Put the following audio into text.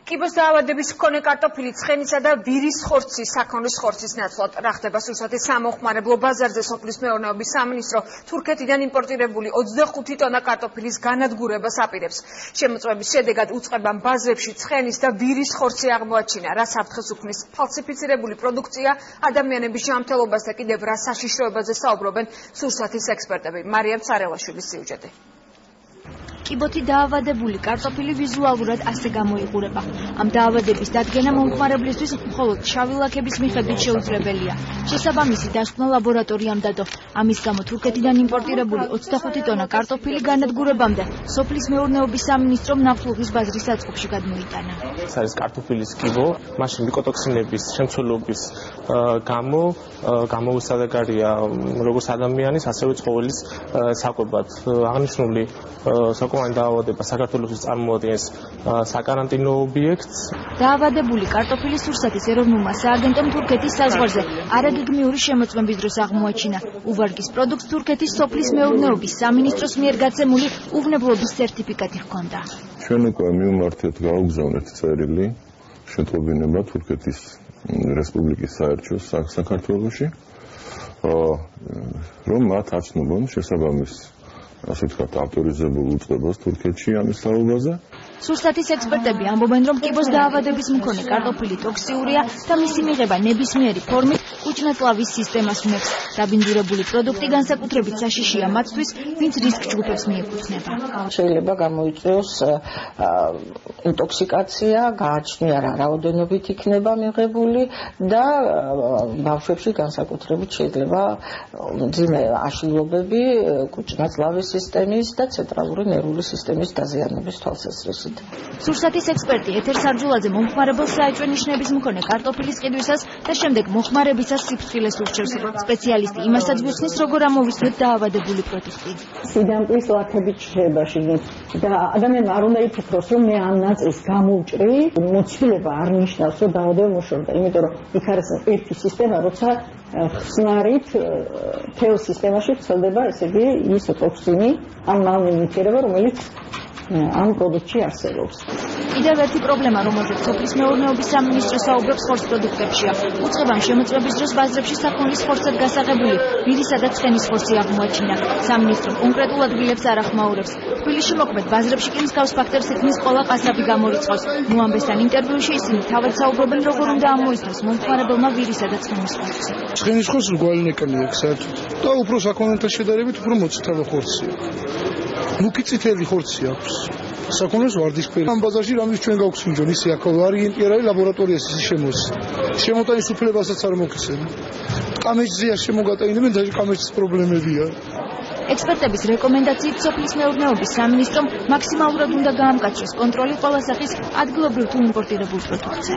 კიბოს დაავადების მქონე კარტოფილი, ცხენისა და ვირის ხორცის, საქონლის ხორცის ნაცვლად. რა ხდება სურსათის სამოხმარებლო ბაზარზე? სოფლის მეურნეობის სამინისტრო თურქეთიდან იმპორტირებული 25 ტონა კარტოფილის განადგურებას აპირებს. შემოწმების შედეგად უწყებამ ბაზრებში ცხენის და ვირის ხორცი აღმოაჩინა. რა საფრთხეს უქმნის ფალსიფიცირებული პროდუქცია, ადამიანების ჯანმრთელობას და კიდევ რა საშიშროებაზე საუბრობენ სურსათის ექსპერტები. მარიამ ცარელაშვილის სიუჟეტი. კიბოთი დაავადებული კარტოფილი ვიზუალურად ასე გამოიყურება. ამ დაავადების დადგენა მომხმარებლისთვის მხოლოდ შავი ლაქების მიხედვით შეუძლებელია. შესაბამისი დასკვნა ლაბორატორიამ დადო. ამის გამო თურქეთიდან იმპორტირებული 25 ტონა კარტოფილი განადგურებამდე სოფლის მეურნეობის სამინისტრომ ნავთლუღის ბაზრის საწყობში გადმოიტანა. ეს არის კარტოფილის კიბო, მაშინ მიკოტოქსინების შემცველობის გამო გამოვისადაგარია როგორც ადამიანის, ასევე ცხოველის საკვებად. აღნიშნული საკუთარი დაავადება საქართველოს წარმოადგენს საკარანტინო ობიექტს. დაავადებული კარტოფილი სურსათის ეროვნულმა სააგენტომ თურქეთის საზღვარზე არაგეგმიური შემოწმების დროს აღმოაჩინა. უვარგის პროდუქტს თურქეთის სოფლის მეურნეობის სამინისტროს მიერ გაცემული უვნებლობის სერტიფიკატი ჰქონდა. ჩვენ უკვე მივმართეთ გაუგზავნეთ წერილი შეტყობინება თურქეთის რესპუბლიკის საელჩოს საქართველოში, რომ მათ აცნობონ შესაბამის ასე ვთქვათ, ავტორიზებულ უწყებას თურქეთში ამის საუბაზე. სურსათის ექსპერტები ამბობენ, რომ კიბოს დაავადების მქონე კარტოფილი ტოქსიურია და მისი მიღება ნებისმიერი ფორმით კუჭნაწლავის სისტემას უნებს. დაბინძურებული პროდუქტი განსაკუთრებით საშიშია მათთვის, ვინც რისკ ჯგუფებს მიეკუთვნება. შეიძლება გამოიწვიოს ინტოქსიკაცია, გააჩნია რა რაოდენობით იქნება მიღებული და ბავშვებში განსაკუთრებით შეიძლება მძიმე აშლილობები კუჭნაწლავის სისტემის და ცენტრალური ნერვული სისტემის დაზიანების თვალსაზრისით. სურსათის ექსპერტი ეთერ სარჯულაძე მომხმარებელს საეჭვე ნიშნების მქონე კარტოფილის ყიდვისას და შემდეგ მოხმარებისას სიფრთხილეს ურჩევს. სპეციალისტი იმასაც გვიხსნის, როგორ ამოვისმოთ დაავადებული პროდუქტი. სიდამპლის ლაქები ჩრდება შიგნით და ადამიანმა არ უნდა იფიქროს, რომ მე ამ ნაწილს გამოვჭრი, მოცილება არ ნიშნავს, რომ დაავადება მოშორდა, იმიტომ რომ იქ არის ერთი სისტემა, როცა ხსნარით თეო სისტემაში ვრცელდება, ესე იგი, ის ტოქსინი, ამ ნივთიერება, რომელიც ამ პროდუქტში არსებობს. კიდევ ერთი პრობლემა, რომელზეც სოფლის მეურნეობის სამინისტრო საუბრობს ხორცს პროდუქტებშია. უწყებამ შემოწმების დროს ბაზრებში საქონლის ხორცად გასაღებული ვირისა და ცხენის ხორცი აღმოაჩინა. სამინისტრო კონკრეტულ ადგილებს არ ახმაურებს. თბილისში მოქმედ ბაზრებში კი მსგავს ფაქტებს ეთქმის ყველა ყასაბი გამორიცხავს. ნუამბესთან ინტერვიუში ისინი თავად საუბრობენ, როგორ უნდა ამოისმოს მომხმარებელმა ვირისა და ცხენის ხორცი. ცხენის ხორცი გვალინეკანი აქვს საერთოდ და უფრო საქონელთან შედარებით უფრო მოწითალო ხორცია. მუქი წითელი ხორცი აქვს. საქონელს ვარდისფერი. ამ ბაზარში რამის ჩვენ გავხსნიჯონ, ისე აქ ვარიანტი არ არის ლაბორატორიას ისე შემოსი. შემოტანის უფლებასაც არ მოგხსენე. კამეჩზეა შემოგატანებენ, და კამეჩის პრობლემებია. ექსპერტების რეკომენდაციით სოფლის მეურნეობის სამინისტრომ მაქსიმალურად უნდა გაამკაცროს კონტროლი ყველა სახის ადგილობრივ თუ იმპორტირებულ პროდუქტზე.